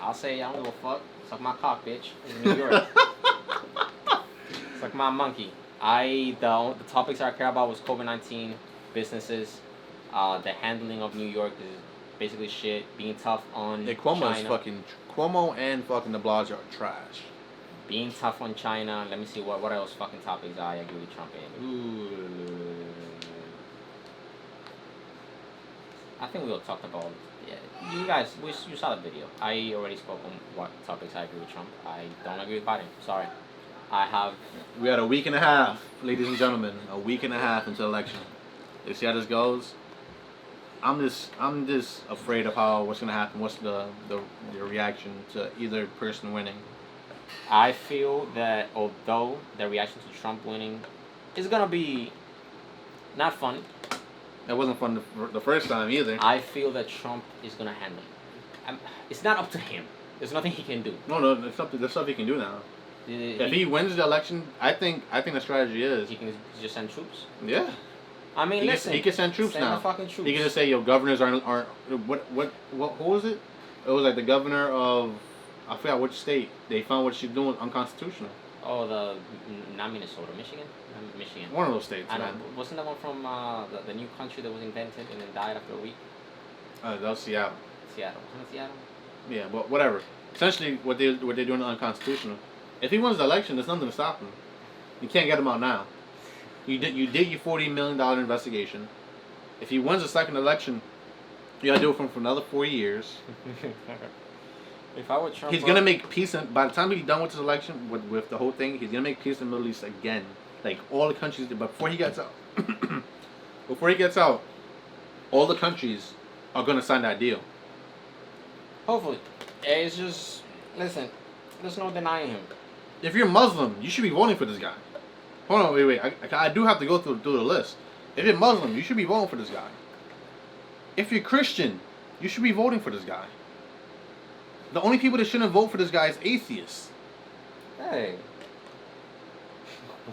I'll say it. I don't give a fuck. Suck my cock, bitch. In New York. Suck my monkey. The topics I care about was COVID-19, businesses, the handling of New York is basically shit. Being tough on China. Cuomo and fucking de Blasio are trash. Being tough on China. Let me see what else fucking topics I agree with Trump in. Ooh. I think we all talked about Yeah, you guys, you saw the video. I already spoke on what topics I agree with Trump. I don't agree with Biden. Sorry. I have. We got a week and a half, ladies and gentlemen. A week and a half until election. You see how this goes? I'm just afraid of what's gonna happen. What's the reaction to either person winning? I feel that although the reaction to Trump winning is gonna be not fun, That wasn't fun the first time either. I feel that Trump is gonna handle it. It's not up to him. There's nothing he can do. No, there's stuff he can do now. If he wins the election, I think the strategy is he can just send troops. yeah. I mean, listen. He can send troops send now. The fucking troops. He can just say, "Yo, governors aren't what who was it? It was like the governor of I forgot which state. They found what she's doing unconstitutional. Oh, not Minnesota, Michigan. Michigan. One of those states. I know. Man. Wasn't that one from the new country that was invented and then died after a week? That was Seattle. Seattle. Wasn't it Seattle? Yeah, but whatever. Essentially, what they're doing is unconstitutional. If he wins the election, there's nothing to stop him. You can't get him out now. You did your $40 million investigation. If he wins the second election, you gotta do it for another 4 years. If I were Trump, He's gonna make peace, and by the time he's done with this election, with the whole thing, he's gonna make peace in the Middle East again. Like all the countries, but before he gets out, all the countries are gonna sign that deal. hopefully, it's just listen. There's no denying him. If you're Muslim, you should be voting for this guy. Hold on, wait. I do have to go through the list. If you're Muslim, you should be voting for this guy. If you're Christian, you should be voting for this guy. The only people that shouldn't vote for this guy is atheists. Hey.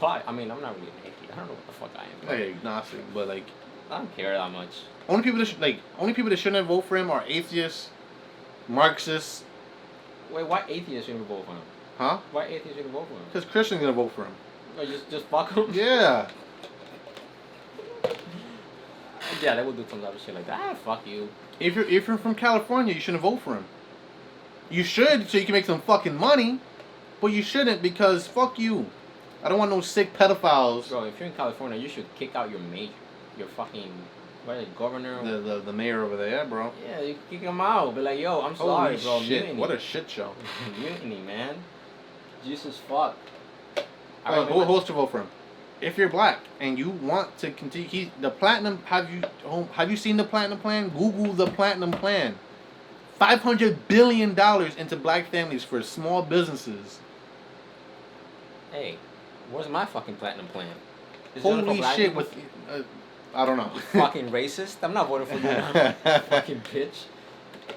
Why? I mean, I'm not really an atheist. I don't know what the fuck I am. Like agnostic, but like I don't care that much. only people that shouldn't vote for him are atheists, Marxists. Wait, why atheists shouldn't vote for him? Huh? Why atheists shouldn't vote for him? Because Christians gonna vote for him. Or just fuck him? Yeah. Yeah, they would do some other shit like that. Ah, fuck you. If you're from California, you shouldn't vote for him. You should, so you can make some fucking money, but you shouldn't because fuck you. I don't want no sick pedophiles. Bro, if you're in California, you should kick out your mayor, your fucking, what is it, governor? The mayor over there, bro. Yeah, you kick him out. Be like, yo, I'm sorry, Holy bro. shit! Mutiny. What a shit show. Mutiny, man. Jesus fuck. Who else to vote for him? If you're black and you want to continue, the platinum. Have you seen the platinum plan? Google the platinum plan. $500 billion into black families for small businesses. Hey, where's my fucking platinum plan? Is it only for Holy black shit! people? With I don't know. Fucking racist. I'm not voting for you. Fucking bitch.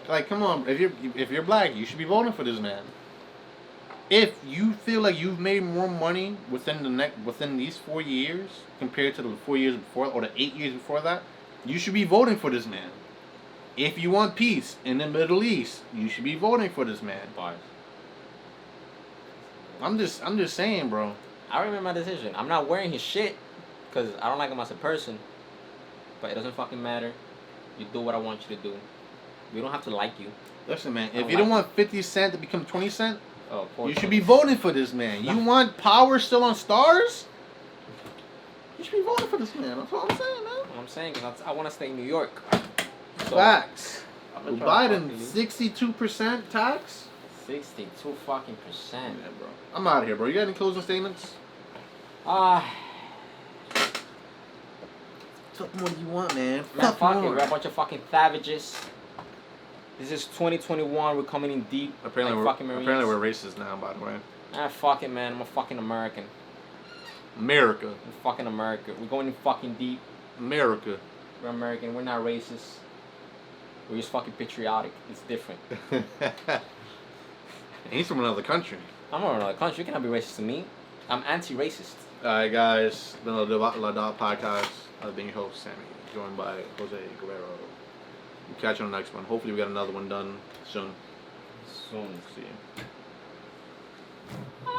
Like, come on. If you're black, you should be voting for this man. If you feel like you've made more money within these 4 years compared to the 4 years before or the 8 years before that, you should be voting for this man. If you want peace in the Middle East, you should be voting for this man. Bars. I'm just saying, bro. I remember my decision. I'm not wearing his shit because I don't like him as a person. But it doesn't fucking matter. You do what I want you to do. We don't have to like you. Listen, man. If you don't want 50 Cent to become 20 Cent, you should be voting for this man. You want power still on stars? You should be voting for this man. That's what I'm saying, man. What I'm saying is I want to stay in New York. So, Facts. I'm not trying to Biden, fuck 62% tax? 62 fucking percent. Yeah, bro. I'm out of here, bro. You got any closing statements? Tell them what you want, man. Man, fuck it. We're a bunch of fucking savages. This is 2021. We're coming in deep. Apparently, like fucking Marines. we're racist now, by the way. Ah, fuck it, man. I'm a fucking American. America. I'm fucking America. We're going in fucking deep. America. We're American. We're not racist. We're just fucking patriotic. It's different. He's from another country. I'm from another country. You cannot be racist to me. I'm anti-racist. Alright, guys. Been a Lidat podcast. I've been your host, Sammy. Joined by Jose Guerrero. We'll catch you on the next one. Hopefully, we got another one done soon. Soon. See you.